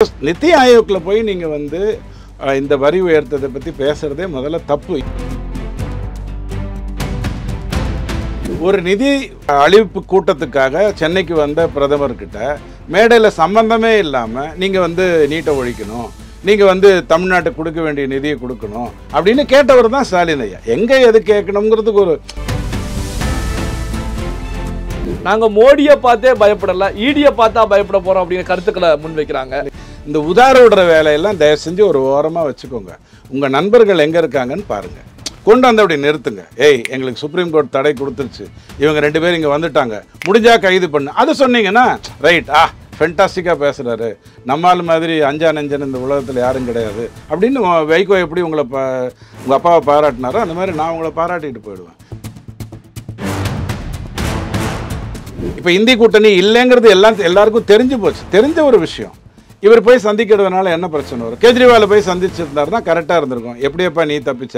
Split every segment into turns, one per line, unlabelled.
நித்தி ஆயோக்ல போய் நீங்க வந்து இந்த வரி உயர்த்ததை பத்தி பேசுறதே முதல்ல தப்பு. ஒரு நிதி அழிப்பு கூட்டத்துக்காக சென்னைக்கு வந்த பிரதமர் கிட்ட மேடையில சம்பந்தமே இல்லாம நீங்க வந்து நீட்டை ஒழிக்கணும், நீங்க வந்து தமிழ்நாட்டுக்கு கொடுக்க வேண்டிய நிதியை கொடுக்கணும் அப்படின்னு கேட்டவர் தான் ஸ்டாலின் ஐயா. எங்க எது கேட்கணுங்கிறதுக்கு ஒரு
நாங்க மோடியை பார்த்தே பயப்படல, ஈடியை பார்த்தா பயப்பட போறோம் அப்படிங்கிற கருத்துக்களை முன்வைக்கிறாங்க.
இந்த உதார விடுற வேலையெல்லாம் தயவு செஞ்சு ஒரு ஓரமா வச்சுக்கோங்க. உங்க நண்பர்கள் எங்க இருக்காங்கன்னு பாருங்க, கொண்டு வந்து அப்படி நிறுத்துங்க. ஏய், எங்களுக்கு சுப்ரீம் கோர்ட் தடை கொடுத்துருச்சு, இவங்க 2 பேரும் இங்கே வந்துட்டாங்க, முடிஞ்சா கைது பண்ணு, அது சொன்னீங்கன்னா ரைட், ஃபென்டாஸ்டிக்காக பேசுகிறாரு, நம்மால் மாதிரி அஞ்சா நெஞ்சன் இந்த உலகத்தில் யாரும் கிடையாது அப்படின்னு வைகோ எப்படி உங்களை உங்கள் அப்பாவை பாராட்டினாரோ அந்த மாதிரி நான் உங்களை பாராட்டிட்டு போயிடுவேன். இப்போ இந்தி கூட்டணி இல்லைங்கிறது எல்லாருக்கும் தெரிஞ்சு போச்சு, தெரிஞ்ச ஒரு விஷயம். இவர் போய் சந்திக்கிறதுனால என்ன பிரச்சனை வரும்? கெஜ்ரிவாலை போய் சந்திச்சிருந்தாருன்னா கரெக்டாக இருந்திருக்கும். எப்படியப்பா நீ தப்பிச்ச,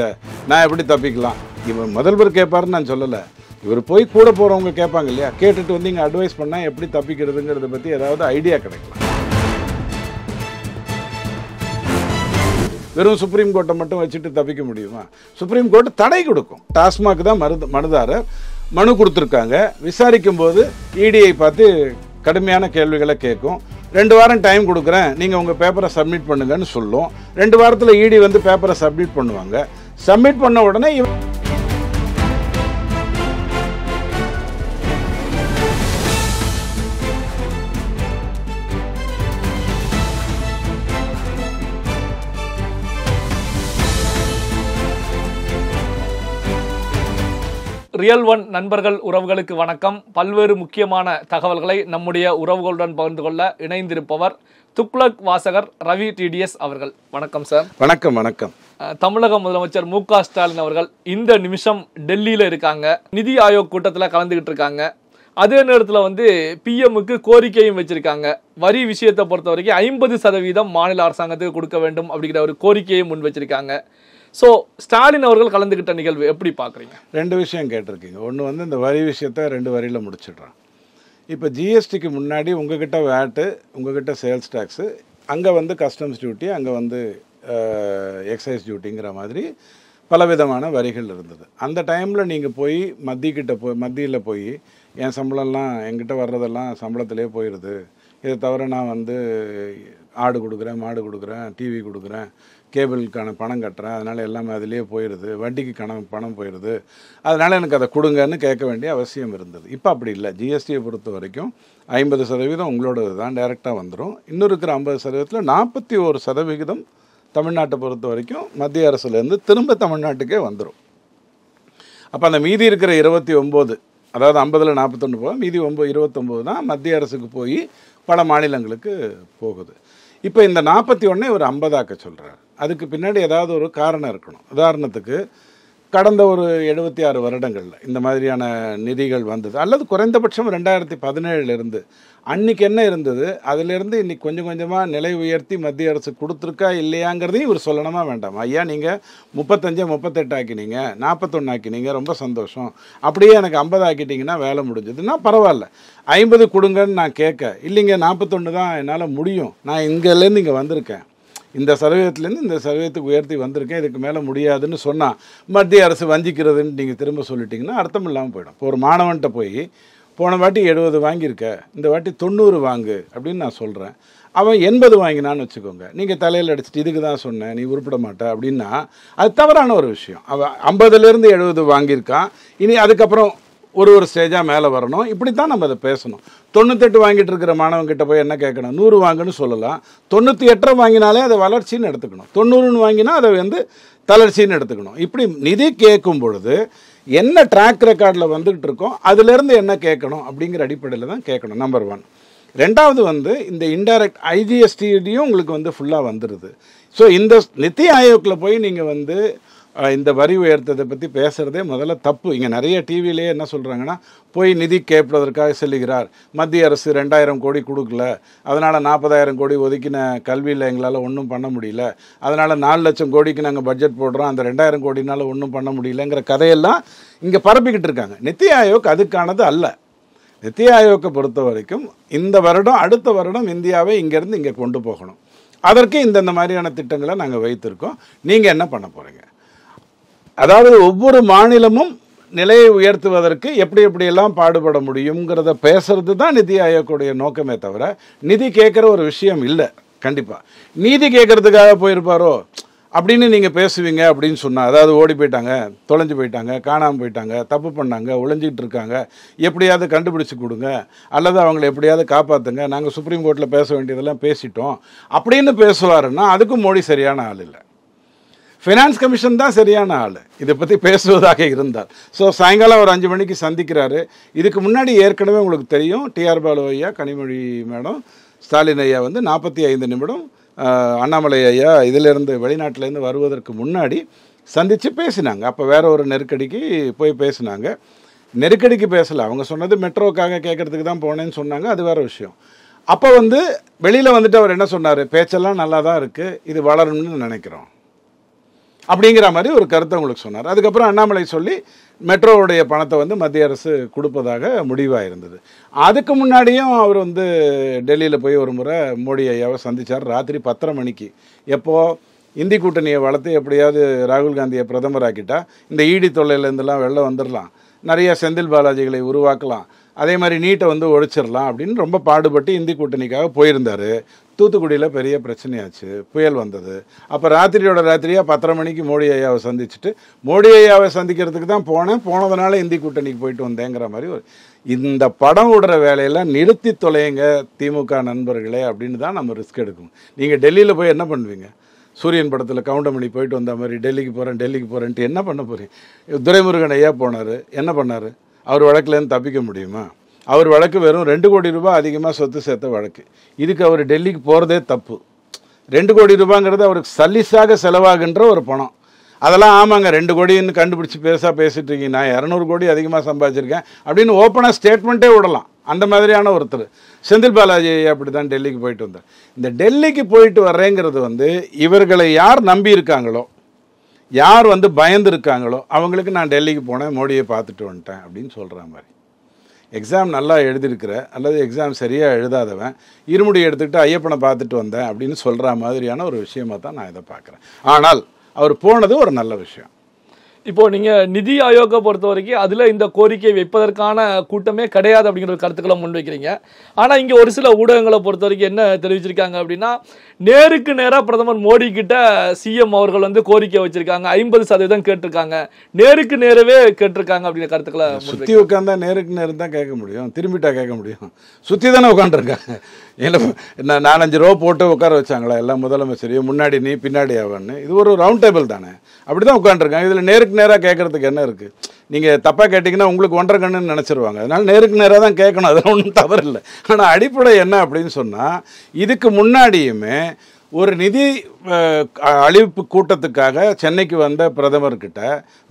நான் எப்படி தப்பிக்கலாம்? இவர் முதல்வர் கேட்பாருன்னு நான் சொல்லலை, இவர் போய் கூட போகிறவங்க கேட்பாங்க இல்லையா, கேட்டுட்டு வந்து இங்கே அட்வைஸ் பண்ணால் எப்படி தப்பிக்கிறதுங்கிறத பற்றி ஏதாவது ஐடியா கிடைக்கலாம். வெறும் சுப்ரீம் கோர்ட்டை மட்டும் வச்சுட்டு தப்பிக்க முடியுமா? சுப்ரீம் கோர்ட் தடை கொடுக்கும். டாஸ்மாக் தான் மனுதாரர் மனு கொடுத்துருக்காங்க. விசாரிக்கும் போது இடியை பார்த்து கடுமையான கேள்விகளை கேட்கும். 2 வாரம் டைம் கொடுக்குறேன், நீங்கள் உங்கள் பேப்பரை சப்மிட் பண்ணுங்கன்னு சொல்லும். 2 வாரத்தில் இடி வந்து பேப்பரை சப்மிட் பண்ணுவாங்க. சப்மிட் பண்ண உடனே
ரியல் ஒன் நண்பர்கள் உறவுகளுக்கு வணக்கம். பல்வேறு முக்கியமான தகவல்களை நம்முடைய உறவுகளுடன் பகிர்ந்து கொள்ள இணைந்திருப்பவர் துக்ளக் வாசகர் ரவி டிடிஎஸ் அவர்கள். வணக்கம் சார்.
வணக்கம். வணக்கம்.
தமிழக முதலமைச்சர் மு.க. ஸ்டாலின் அவர்கள் இந்த நிமிஷம் டெல்லியில் இருக்காங்க, நிதி ஆயோக் கூட்டத்தில் கலந்துகிட்டு இருக்காங்க. அதே நேரத்தில் வந்து பிஎம்முக்கு கோரிக்கையும் வச்சிருக்காங்க. வரி விஷயத்தை பொறுத்த வரைக்கும் 50% மாநில அரசாங்கத்துக்கு கொடுக்க வேண்டும் அப்படிங்கிற ஒரு கோரிக்கையும் முன் வச்சிருக்காங்க. ஸோ ஸ்டாலின் அவர்கள் கலந்துக்கிட்ட நிகழ்வு எப்படி பார்க்குறீங்க?
2 விஷயம் கேட்டிருக்கீங்க. ஒன்று வந்து இந்த வரி விஷயத்தை 2 வரியில் முடிச்சிடுறான். இப்போ ஜிஎஸ்டிக்கு முன்னாடி உங்ககிட்ட வேட்டு, உங்ககிட்ட சேல்ஸ் டேக்ஸு, அங்கே வந்து கஸ்டம்ஸ் டியூட்டி, அங்கே வந்து எக்ஸைஸ் டியூட்டிங்கிற மாதிரி பலவிதமான வரிகள் இருந்தது. அந்த டைமில் நீங்கள் போய் மத்தியில் போய் என் சம்பளம்லாம் என்கிட்ட வர்றதெல்லாம் சம்பளத்திலே போயிடுது, இதை தவிர நான் வந்து ஆடு கொடுக்குறேன், மாடு கொடுக்குறேன், டிவி கொடுக்குறேன், கேபிளுக்கான பணம் கட்டுறேன், அதனால் எல்லாமே அதிலே போயிடுது, வட்டிக்கு பணம் போயிடுது, அதனால் எனக்கு அதை கொடுங்கன்னு கேட்க வேண்டிய அவசியம் இருந்தது. இப்போ அப்படி இல்லை. ஜிஎஸ்டியை பொறுத்த வரைக்கும் 50% உங்களோடது தான், டைரெக்டாக வந்துடும். இன்னும் இருக்கிற 50%ல் 41% தமிழ்நாட்டை பொறுத்த வரைக்கும் மத்திய அரசுலேருந்து திரும்ப தமிழ்நாட்டுக்கே வந்துடும். அப்போ அந்த மீதி இருக்கிற 29, அதாவது 50ல் 41 போக மீதி 29 தான் மத்திய அரசுக்கு போய் பல மாநிலங்களுக்கு போகுது. இப்போ இந்த 41 ஒரு 50 ஆக்க சொல்கிறார். அதுக்கு பின்னாடி ஏதாவது ஒரு காரணம் இருக்கணும். உதாரணத்துக்கு கடந்த ஒரு 76 வருடங்களில் இந்த மாதிரியான நிதிகள் வந்தது, அல்லது குறைந்தபட்சம் 2017 அன்றைக்கி என்ன இருந்தது, அதிலிருந்து இன்றைக்கி கொஞ்சம் கொஞ்சமாக நிலை உயர்த்தி மத்திய அரசு கொடுத்துருக்கா இல்லையாங்கிறதையும் இவர் சொல்லணுமா வேண்டாம்? ஐயா, நீங்கள் 38 ஆக்கினீங்க, 41 ஆக்கினீங்க, ரொம்ப சந்தோஷம், அப்படியே எனக்கு 50 ஆக்கிட்டீங்கன்னா வேலை முடிஞ்சதுன்னா பரவாயில்ல, 50 கொடுங்கன்னு நான் கேட்க, இல்லைங்க 41 தான் என்னால் முடியும், நான் இங்கேருந்து இங்கே வந்திருக்கேன், இந்த சதவீதத்துலேருந்து இந்த சதவீதத்துக்கு உயர்த்தி வந்திருக்கேன், இதுக்கு மேலே முடியாதுன்னு சொன்னால் மத்திய அரசு வஞ்சிக்கிறதுன்னு நீங்கள் திரும்ப சொல்லிட்டீங்கன்னா அர்த்தம் இல்லாமல் போயிடும். இப்போ ஒரு மாணவன்கிட்ட போய் போன வாட்டி 70 வாங்கியிருக்க, இந்த வாட்டி 90 வாங்கு அப்படின்னு நான் சொல்கிறேன், அவன் 80 வாங்கினான்னு வச்சுக்கோங்க, நீங்கள் தலையில் அடிச்சுட்டு இதுக்கு தான் சொன்னேன், நீ உருப்பிட மாட்ட அப்படின்னா அது தவறான ஒரு விஷயம். அவன் 50லேருந்து 70 வாங்கியிருக்கான், இனி அதுக்கப்புறம் ஒரு ஸ்டேஜாக மேலே வரணும். இப்படி தான் நம்ம அதை பேசணும். 98 வாங்கிட்டு இருக்கிற மாணவன்கிட்ட போய் என்ன கேட்கணும்? 100 வாங்குன்னு சொல்லலாம். 98 வாங்கினாலே அதை வளர்ச்சின்னு எடுத்துக்கணும். 90ன்னு வாங்கினா அதை வந்து தளர்ச்சின்னு எடுத்துக்கணும். இப்படி நிதி கேட்கும் பொழுது என்ன ட்ராக் ரெக்கார்டில் வந்துகிட்டு இருக்கோம், அதுலேருந்து என்ன கேட்கணும் அப்படிங்கிற அடிப்படையில் தான் கேட்கணும். நம்பர் 1. 2வது வந்து இந்த இன்டைரக்ட் ஐஜிஎஸ்டியும் உங்களுக்கு வந்து ஃபுல்லாக வந்துடுது. ஸோ இந்த நித்தி ஆயோக்கில் போய் நீங்கள் வந்து இந்த வரி உயர்த்ததை பற்றி பேசுகிறதே முதல்ல தப்பு. இங்கே நிறைய டிவிலேயே என்ன சொல்கிறாங்கன்னா, போய் நிதி கேட்பதற்காக செல்லுகிறார், மத்திய அரசு 2000 கோடி கொடுக்கல, அதனால் 40,000 கோடி ஒதுக்கின கல்வியில் எங்களால் ஒன்றும் பண்ண முடியல, அதனால் 4 லட்சம் கோடிக்கு நாங்கள் பட்ஜெட் போடுறோம், அந்த 2000 கோடினால் ஒன்றும் பண்ண முடியலங்கிற கதையெல்லாம் இங்கே பரப்பிக்கிட்டு இருக்காங்க. நித்தி ஆயோக் அதுக்கானது அல்ல. நித்தி ஆயோக்கை பொறுத்த வரைக்கும் இந்த வருடம் அடுத்த வருடம் இந்தியாவை இங்கேருந்து இங்கே கொண்டு போகணும். அதற்கு இந்த மாதிரியான திட்டங்களை நாங்கள் வைத்திருக்கோம், நீங்கள் என்ன பண்ண போகிறீங்க. அதாவது ஒவ்வொரு மாநிலமும் நிலையை உயர்த்துவதற்கு எப்படி எப்படியெல்லாம் பாடுபட முடியுங்கிறத பேசுறது தான் நிதி ஆயோக்குடைய நோக்கமே தவிர நிதி கேட்குற ஒரு விஷயம் இல்லை. கண்டிப்பாக நீதி கேட்கறதுக்காக போயிருப்பாரோ அப்படின்னு நீங்கள் பேசுவீங்க அப்படின்னு சொன்னால், அதாவது ஓடி போயிட்டாங்க, தொலைஞ்சு போயிட்டாங்க, காணாமல் போயிட்டாங்க, தப்பு பண்ணாங்க, ஒளிஞ்சிக்கிட்டு இருக்காங்க, எப்படியாவது கண்டுபிடிச்சி கொடுங்க, அல்லது அவங்கள எப்படியாவது காப்பாற்றுங்க, நாங்கள் சுப்ரீம் கோர்ட்டில் பேச வேண்டியதெல்லாம் பேசிட்டோம் அப்படின்னு பேசுவாருன்னா அதுக்கும் மோடி சரியான ஆள் இல்லை. ஃபினான்ஸ் கமிஷன் தான் சரியான ஆள் இதை பற்றி பேசுவதாக இருந்தார். ஸோ சாயங்காலம் ஒரு 5 மணிக்கு சந்திக்கிறாரு. இதுக்கு முன்னாடி ஏற்கனவே உங்களுக்கு தெரியும், டிஆர் பாலு ஐயா, கனிமொழி மேடம், ஸ்டாலின் ஐயா வந்து 45 நிமிடம் அண்ணாமலை ஐயா இதிலேருந்து வெளிநாட்டிலேருந்து வருவதற்கு முன்னாடி சந்தித்து பேசினாங்க. அப்போ வேற ஒரு நெருக்கடிக்கு போய் பேசினாங்க. நெருக்கடிக்கு பேசலை, அவங்க சொன்னது மெட்ரோக்காக கேட்குறதுக்கு தான் போனேன்னு சொன்னாங்க, அது வேறு விஷயம். அப்போ வந்து வெளியில் வந்துட்டு அவர் என்ன சொன்னார், பேச்செல்லாம் நல்லா தான் இருக்குது, இது வளரணும்னு நினைக்கிறோம் அப்படிங்கிற மாதிரி ஒரு கருத்தை உங்களுக்கு சொன்னார். அதுக்கப்புறம் அண்ணாமலை சொல்லி மெட்ரோவுடைய பணத்தை வந்து மத்திய அரசு கொடுப்பதாக முடிவாக இருந்தது. அதுக்கு முன்னாடியும் அவர் வந்து டெல்லியில் போய் ஒரு முறை மோடி ஐயாவை சந்தித்தார் ராத்திரி 10:30 மணிக்கு. எப்போது இந்தி கூட்டணியை வளர்த்து எப்படியாவது ராகுல் காந்தியை பிரதமராக்கிட்டா இந்த ஈடி தொல்லையிலேருந்துலாம் வெளில வந்துடலாம், நிறைய செந்தில் பாலாஜிகளை உருவாக்கலாம், அதே மாதிரி நீட்டை வந்து ஒழிச்சிடலாம் அப்படின்னு ரொம்ப பாடுபட்டு இந்தி கூட்டணிக்காக போயிருந்தார். தூத்துக்குடியில் பெரிய பிரச்சனையாச்சு, புயல் வந்தது. அப்போ ராத்திரியோட ராத்திரியாக 10:30 மணிக்கு மோடி ஐயாவை சந்திச்சுட்டு, மோடி ஐயாவை சந்திக்கிறதுக்கு தான் போனதுனால இந்தி கூட்டணிக்கு போயிட்டு வந்தேங்கிற மாதிரி ஒரு இந்த படம் விடுற வேலையெல்லாம் நிறுத்தி தொலையுங்க திமுக நண்பர்களே அப்படின்னு தான் நம்ம ரிஸ்க் எடுக்கணும். நீங்கள் டெல்லியில் போய் என்ன பண்ணுவீங்க, சூரியன் படத்தில் கவுண்டமணி போயிட்டு வந்த மாதிரி டெல்லிக்கு போகிறேன்ட்டு என்ன பண்ண போகிறீங்க. துரைமுருகன் ஐயா போனார், என்ன பண்ணார், அவர் வழக்குலேருந்து தப்பிக்க முடியுமா? அவர் வழக்கு வெறும் 2 கோடி ரூபாய் அதிகமாக சொத்து சேர்த்த வழக்கு. இதுக்கு அவர் டெல்லிக்கு போகிறதே தப்பு. 2 கோடி ரூபாங்கிறது அவருக்கு சல்லிஸாக செலவாகின்ற ஒரு பணம். அதெல்லாம் ஆமாங்க 2 கோடின்னு கண்டுபிடிச்சி பேசிட்டு இருக்கீங்க, நான் 200 கோடி அதிகமாக சம்பாதிச்சிருக்கேன் அப்படின்னு ஓப்பனாக ஸ்டேட்மெண்ட்டே விடலாம். அந்த மாதிரியான ஒருத்தர் செந்தில் பாலாஜி அப்படி தான் டெல்லிக்கு போயிட்டு வந்தார். இந்த டெல்லிக்கு போயிட்டு வர்றேங்கிறது வந்து இவர்களை யார் நம்பி இருக்காங்களோ, யார் வந்து பயந்து இருக்காங்களோ அவங்களுக்கு நான் டெல்லிக்கு போனேன், மோடியை பார்த்துட்டு வந்துட்டேன் அப்படின்னு சொல்கிற மாதிரி. எக்ஸாம் நல்லா எழுதியிருக்கிற அல்லது எக்ஸாம் சரியாக எழுதாதவன் இருமுடி எடுத்துக்கிட்டு ஐயப்பனை பார்த்துட்டு வந்தேன் அப்படின்னு சொல்கிற மாதிரியான ஒரு விஷயமாக தான் நான் இதை பார்க்குறேன். ஆனால் அவர் போனது ஒரு நல்ல விஷயம்.
இப்போ நீங்க நிதி ஆயோக்கை பொறுத்த வரைக்கும் அதுல இந்த கோரிக்கை வைப்பதற்கான கூட்டமே கிடையாது அப்படிங்கிற ஒரு கருத்துக்களை முன்வைக்கிறீங்க. ஆனா இங்க ஒரு சில ஊடகங்களை பொறுத்த வரைக்கும் என்ன தெரிவிச்சிருக்காங்க அப்படின்னா, நேருக்கு நேரா பிரதமர் மோடி கிட்ட சிஎம் அவர்கள் வந்து கோரிக்கை வச்சிருக்காங்க, 50% கேட்டிருக்காங்க, நேருக்கு நேரவே கேட்டிருக்காங்க அப்படிங்கிற கருத்துக்களை.
சுற்றி உட்காந்தா நேருக்கு நேரம் தான் கேட்க முடியும், திரும்பிட்டா கேட்க முடியும். சுற்றி தானே உட்காந்துருக்காங்க. இல்லை 4-5 ரோ போட்டு உட்கார வச்சாங்களா எல்லாம் முதலமைச்சரையும், முன்னாடி நீ பின்னாடி அவன்னு. இது ஒரு ரவுண்ட் டேபிள் தானே, அப்படி தான் உட்காந்துருக்காங்க. இதில் நேருக்கு நேராக கேட்கறதுக்கு என்ன இருக்குது? நீங்கள் தப்பாக கேட்டிங்கன்னா உங்களுக்கு 1.5 கண்ணுன்னு நினச்சிருவாங்க. அதனால் நேருக்கு நேராக தான் கேட்கணும், அதெல்லாம் ஒன்றும் தவறு இல்லை. ஆனால் அடிப்படை என்ன அப்படின்னு சொன்னால், இதுக்கு முன்னாடியுமே ஒரு நிதி அழிப்பு கூட்டத்துக்காக சென்னைக்கு வந்த பிரதமர்கிட்ட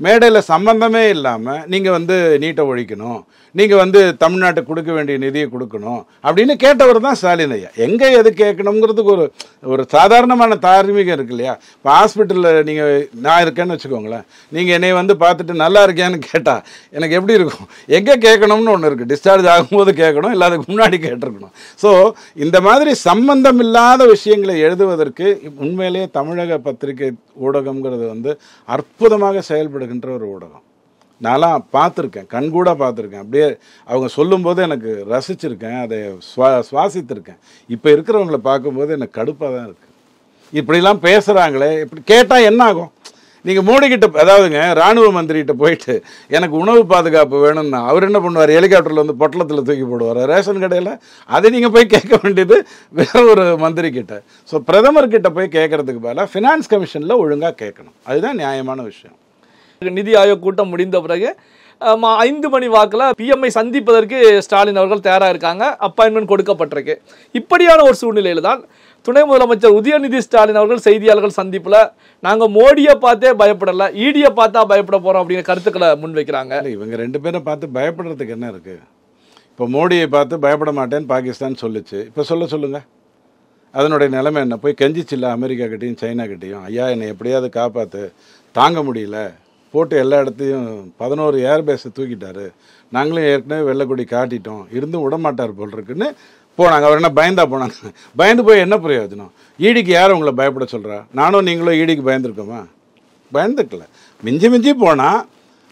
மேடையில் சம்பந்தமே இல்லாமல் நீங்கள் வந்து நீட்டை ஒழிக்கணும், நீங்கள் வந்து தமிழ்நாட்டுக்கு கொடுக்க வேண்டிய நிதியை கொடுக்கணும் அப்படின்னு கேட்டவர் தான் ஸ்டாலின் ஐயா. எங்கே எது கேட்கணுங்கிறதுக்கு ஒரு சாதாரணமான தார்மீகம் இருக்கு இல்லையா? இப்போ ஹாஸ்பிட்டலில் நீங்கள் நான் இருக்கேன்னு வச்சுக்கோங்களேன், நீங்கள் என்னை வந்து பார்த்துட்டு நல்லா இருக்கேன்னு கேட்டால் எனக்கு எப்படி இருக்கும்? எங்கே கேட்கணும்னு ஒன்று இருக்குது, டிஸ்சார்ஜ் ஆகும்போது கேட்கணும், இல்லை அதுக்கு முன்னாடி கேட்டிருக்கணும். ஸோ இந்த மாதிரி சம்பந்தம் இல்லாத விஷயங்களை எழுதுவதற்கு உண்மையிலேயே தமிழக பத்திரிகை ஊடகங்கிறது வந்து அற்புதமாக செயல்படுகின்ற ஒரு ஊடகம். நான்லாம் பார்த்துருக்கேன், கண்கூட பார்த்துருக்கேன். அப்படியே அவங்க சொல்லும்போது எனக்கு ரசிச்சிருக்கேன், அதை சுவாசித்திருக்கேன். இப்போ இருக்கிறவங்களை பார்க்கும்போது எனக்கு கடுப்பாக தான் இருக்குது. இப்படிலாம் பேசுகிறாங்களே, இப்படி கேட்டால் என்ன ஆகும்? நீங்கள் மோடிக்கிட்ட, அதாவதுங்க இராணுவ மந்திரிகிட்ட போயிட்டு எனக்கு உணவு பாதுகாப்பு வேணும்னா அவர் என்ன பண்ணுவார்? ஹெலிகாப்டரில் வந்து பொட்டலத்தில் தூக்கி போடுவார் ரேஷன் கடையில். அதை நீங்கள் போய் கேட்க வேண்டியது வேற ஒரு மந்திரி கிட்ட. ஸோ பிரதமர்கிட்ட போய் கேட்கறதுக்கு பதிலாக ஃபினான்ஸ் கமிஷனில் ஒழுங்காக கேட்கணும். அதுதான் நியாயமான விஷயம்.
நிதி ஆயோக் கூட்டம் முடிந்த பிறகு 5 மணி வாக்கில் பிஎம்ஐ சந்திப்பதற்கு ஸ்டாலின் அவர்கள் தயாராக இருக்காங்க, அப்பாயின்மெண்ட் கொடுக்கப்பட்டிருக்கு. இப்படியான ஒரு சூழ்நிலையில் தான் துணை முதலமைச்சர் உதயநிதி ஸ்டாலின் அவர்கள் செய்தியாளர்கள் சந்திப்பில் நாங்கள் மோடியை பார்த்தே பயப்படலை, ஈடியை பார்த்தா பயப்பட போகிறோம் அப்படிங்கிற கருத்துக்களை முன்வைக்கிறாங்க.
இவங்க 2 பேரை பார்த்து பயப்படுறதுக்கு என்ன இருக்குது? இப்போ மோடியை பார்த்து பயப்பட மாட்டேன்னு பாகிஸ்தான் சொல்லுச்சு, இப்போ சொல்லுங்கள் அதனுடைய நிலைமை என்ன? போய் கெஞ்சிச்சில்ல அமெரிக்கா கிட்டேயும் சைனா கிட்டேயும், ஐயா என்னை எப்படியாவது காப்பாற்று, தாங்க முடியல, போட்டு எல்லா இடத்தையும் 11 ஏர்பேஸை தூக்கிட்டாரு, நாங்களும் ஏற்கனவே வெள்ளைக்கொடி காட்டிட்டோம், இருந்தும் விடமாட்டார் போல் இருக்குன்னு போனாங்க. அவர் என்ன பயந்தா போனாங்க? பயந்து போய் என்ன பிரயோஜனம்? ஈடிக்கு யார் உங்களை பயப்பட சொல்கிறா? நானும் நீங்களும் ஈடிக்கு பயந்துருக்கோமா? பயந்துக்கல. மிஞ்சி மிஞ்சி போனால்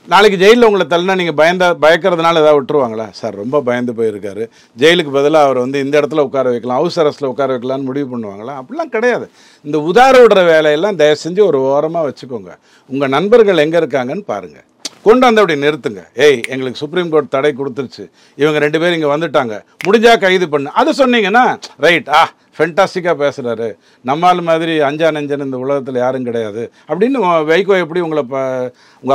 நாளைக்கு ஜெயிலில் உங்களை தள்ளினா நீங்கள் பயக்கிறதுனால ஏதாவது விட்டுருவாங்களா? சார் ரொம்ப பயந்து போயிருக்காரு, ஜெயிலுக்கு பதிலாக அவர் வந்து இந்த இடத்துல உட்கார வைக்கலாம், ஹவுஸ் அரெஸ்ட்டில் உட்கார வைக்கலான்னு முடிவு பண்ணுவாங்களா? அப்படிலாம் கிடையாது. இந்த உதார விடுற வேலையெல்லாம் தயவு செஞ்சு ஒரு ஓரமாக வச்சுக்கோங்க. உங்கள் நண்பர்கள் எங்கே இருக்காங்கன்னு பாருங்கள், கொண்டு வந்து அப்படி நிறுத்துங்க. ஏய், எங்களுக்கு சுப்ரீம் கோர்ட் தடை கொடுத்துருச்சு, இவங்க 2 பேர் இங்கே வந்துட்டாங்க, முடிஞ்சா கைது பண்ணு, அது சொன்னீங்கன்னா ரைட், ஃபென்டாஸ்டிக்காக பேசுகிறாரு, நம்மால் மாதிரி அஞ்சா நெஞ்சன் இந்த உலகத்தில் யாரும் கிடையாது அப்படின்னு வைகோ எப்படி உங்கள்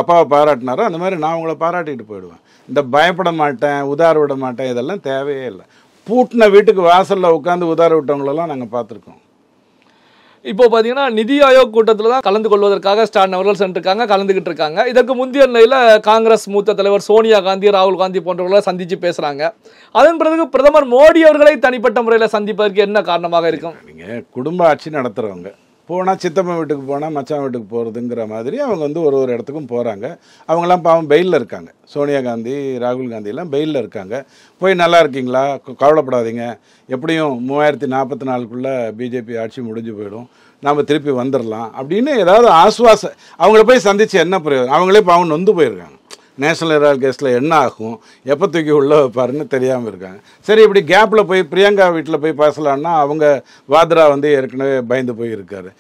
அப்பாவை பாராட்டினாரோ அந்த மாதிரி நான் உங்களை பாராட்டிட்டு போயிடுவேன். இந்த பயப்பட மாட்டேன், உதார விட மாட்டேன், இதெல்லாம் தேவையே இல்லை. பூட்டின வீட்டுக்கு வாசலில் உட்காந்து உதார விட்டவங்களெல்லாம் நாங்கள் பார்த்துருக்கோம்.
இப்போ பார்த்தீங்கன்னா நிதி ஆயோக் கூட்டத்தில் தான் கலந்து கொள்வதற்காக ஸ்டாலின் அவர்கள் சென்றிருக்காங்க, கலந்துகிட்டு இருக்காங்க. இதற்கு முந்தைய நிலையில் காங்கிரஸ் மூத்த தலைவர் சோனியா காந்தி, ராகுல் காந்தி போன்றவர்களை சந்தித்து பேசுகிறாங்க. அதன் பிறகு பிரதமர் மோடி அவர்களை தனிப்பட்ட முறையில் சந்திப்பதற்கு என்ன காரணமாக இருக்கும்?
நீங்கள் குடும்ப ஆட்சி நடத்துகிறவங்க போனால் சித்தப்பன் வீட்டுக்கு போனால் மச்சான் வீட்டுக்கு போகிறதுங்கிற மாதிரி அவங்க வந்து ஒரு இடத்துக்கும் போகிறாங்க. அவங்களாம் பாவம் பெயிலில் இருக்காங்க. சோனியா காந்தி, ராகுல் காந்தியெல்லாம் பெயிலில் இருக்காங்க. போய் நல்லா இருக்கீங்களா, கவலைப்படாதீங்க, எப்படியும் 3044க்குள்ளே பிஜேபி ஆட்சி முடிஞ்சு போயிடும், நாம் திருப்பி வந்துடலாம் அப்படின்னு ஏதாவது அவங்கள போய் சந்தித்து என்ன பிரயோஜனம்? அவங்களே பாவம் நொந்து போயிருக்காங்க. நேஷனல் ஹெரால்ட் கேஸில் என்ன ஆகும், எப்போ தூக்கி உள்ளே வைப்பாருன்னு தெரியாமல் இருக்காங்க. சரி, இப்படி கேப்பில் போய் பிரியங்கா வீட்டில் போய் பேசலான்னா அவங்க வாத்ரா வந்து ஏற்கனவே பயந்து போய் இருக்காரு.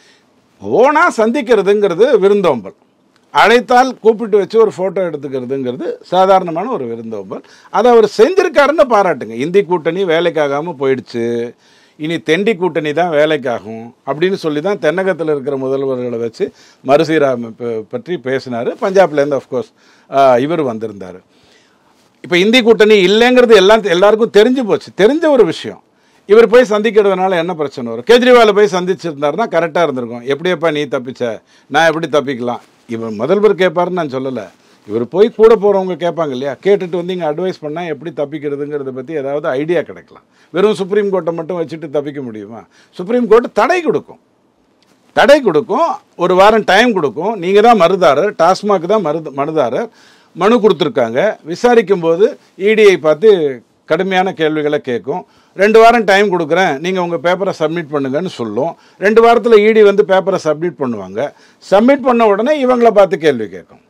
ஓனாக சந்திக்கிறதுங்கிறது விருந்தோம்பல். அழைத்தால் கூப்பிட்டு வச்சு ஒரு ஃபோட்டோ எடுத்துக்கிறதுங்கிறது சாதாரணமான ஒரு விருந்தோம்பல். அதை அவர் செஞ்சுருக்காருன்னு பாராட்டுங்க. இந்தி கூட்டணி வேலைக்காகாமல் போயிடுச்சு, இனி தெண்டி கூட்டணி தான் வேலைக்காகும் அப்படின்னு சொல்லி தான் தென்னகத்தில் இருக்கிற முதல்வர்களை வச்சு மறுசீரமைப்பு பற்றி பேசினார். பஞ்சாப்லேருந்து அஃப்கோர்ஸ் இவர் வந்திருந்தார். இப்போ இந்தி கூட்டணி இல்லைங்கிறது எல்லாருக்கும் தெரிஞ்சு போச்சு, தெரிஞ்ச ஒரு விஷயம். இவர் போய் சந்திக்கிறதுனால என்ன பிரச்சனை வரும்? கேஜ்ரிவாலை போய் சந்திச்சிருந்தாருன்னா கரெக்டாக இருந்திருக்கும். எப்படியப்பா நீ தப்பிச்ச, நான் எப்படி தப்பிக்கலாம்? இவர் முதல்வர் கேட்பாருன்னு நான் சொல்லலை, இவர் போய் கூட போகிறவங்க கேட்பாங்க இல்லையா, கேட்டுட்டு வந்து இங்கே அட்வைஸ் பண்ணால் எப்படி தப்பிக்கிறதுங்கிறத பற்றி ஏதாவது ஐடியா கிடைக்கலாம். வெறும் சுப்ரீம் கோர்ட்டை மட்டும் வச்சுட்டு தப்பிக்க முடியுமா? சுப்ரீம் கோர்ட் தடை கொடுக்கும், ஒரு வாரம் டைம் கொடுக்கும். நீங்கள் தான் மனுதாரர், டாஸ்மாக் தான் மனுதாரர், மனு கொடுத்துருக்காங்க. விசாரிக்கும் போது இடியை பார்த்து கடுமையான கேள்விகளை கேட்கும். 2 வாரம் டைம் கொடுக்குறேன், நீங்கள் உங்கள் பேப்பரை சப்மிட் பண்ணுங்கன்னு சொல்லும். 2 வாரத்தில் இடி வந்து பேப்பரை சப்மிட் பண்ணுவாங்க. சப்மிட் பண்ண உடனே இவங்களை பார்த்து கேள்வி கேட்கும்.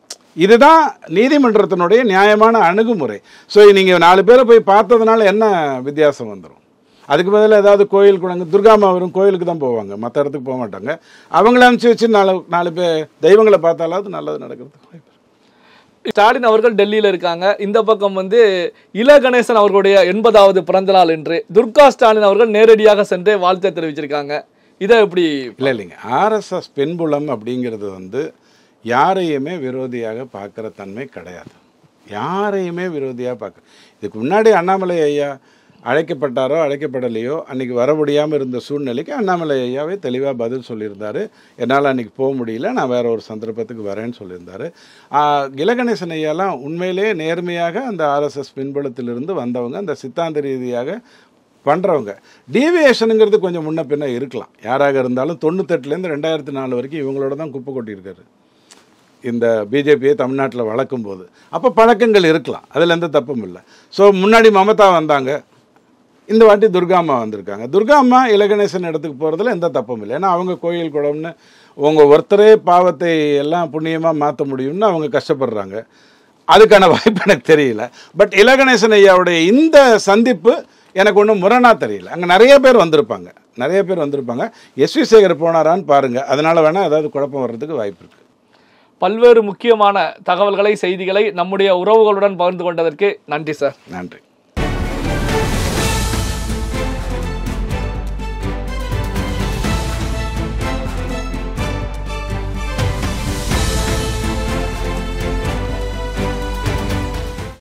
இதுதான் நீதிமன்றத்தினுடைய நியாயமான அணுகுமுறை. ஸோ நீங்கள் 4 பேரை போய் பார்த்ததுனால என்ன வித்தியாசம் வந்துடும்? அதுக்கு பதிலாக ஏதாவது கோயில் குழந்தை துர்காமா வரும், கோயிலுக்கு தான் போவாங்க, மற்ற இடத்துக்கு போக மாட்டாங்க. அவங்கள அனுப்பிச்சு வச்சு 4 பேர் தெய்வங்களை பார்த்தாலாவது நல்லது நடக்கிறதுக்கு.
ஸ்டாலின் அவர்கள் டெல்லியில் இருக்காங்க. இந்த பக்கம் வந்து இல கணேசன் அவர்களுடைய 80வது பிறந்த நாள் என்று துர்கா ஸ்டாலின் அவர்கள் நேரடியாக சென்று வாழ்த்து தெரிவிச்சிருக்காங்க. இதை எப்படி?
இல்லைங்க, ஆர்எஸ்எஸ் பெண்புலம் அப்படிங்கிறது வந்து யாரையுமே விரோதியாக பார்க்குற தன்மை கிடையாது. யாரையுமே விரோதியாக பார்க்க. இதுக்கு முன்னாடி அண்ணாமலை ஐயா அழைக்கப்பட்டாரோ அழைக்கப்படலையோ, அன்றைக்கி வர முடியாமல் இருந்த சூழ்நிலைக்கு அண்ணாமலை ஐயாவே தெளிவாக பதில் சொல்லியிருந்தார். என்னால் அன்றைக்கி போக முடியல, நான் வேறு ஒரு சந்தர்ப்பத்துக்கு வரேன்னு சொல்லியிருந்தார். இலகணேசன் ஐயாலாம் உண்மையிலே நேர்மையாக அந்த ஆர்எஸ்எஸ் பின்புலத்திலிருந்து வந்தவங்க, அந்த சித்தாந்த ரீதியாக பண்ணுறவங்க. டீவியேஷனுங்கிறது கொஞ்சம் முன்ன பின்ன இருக்கலாம், யாராக இருந்தாலும். 98லேருந்து 2004 வரைக்கும் இவங்களோட தான் குப்பை கொட்டியிருக்காரு இந்த பிஜேபியை தமிழ்நாட்டில் வளர்க்கும் போது. அப்போ பழக்கங்கள் இருக்கலாம், அதில் எந்த தப்பும் இல்லை. ஸோ முன்னாடி மமதா வந்தாங்க, இந்த வாட்டி துர்காம்மா வந்திருக்காங்க. துர்காம்மா இலகணேசன் இடத்துக்கு போகிறதுல எந்த தப்பும் இல்லை. ஏன்னா அவங்க கோயில் குளம்னு உங்கள் ஒருத்தரே பாவத்தை எல்லாம் புண்ணியமாக மாற்ற முடியும்னு அவங்க கஷ்டப்படுறாங்க. அதுக்கான வாய்ப்பு எனக்கு தெரியல. பட் இலகணேசன் ஐயாவுடைய இந்த சந்திப்பு எனக்கு ஒன்றும் முரணாக தெரியல. அங்கே நிறைய பேர் வந்திருப்பாங்க. எஸ்வி சேகர் போனாரான்னு பாருங்கள், அதனால் வேணால் ஏதாவது குழப்பம் வர்றதுக்கு வாய்ப்பு இருக்குது.
பல்வேறு முக்கியமான தகவல்களை, செய்திகளை நம்முடைய உறவுகளுடன் பகிர்ந்து கொண்டதற்கு நன்றி சார்.
நன்றி.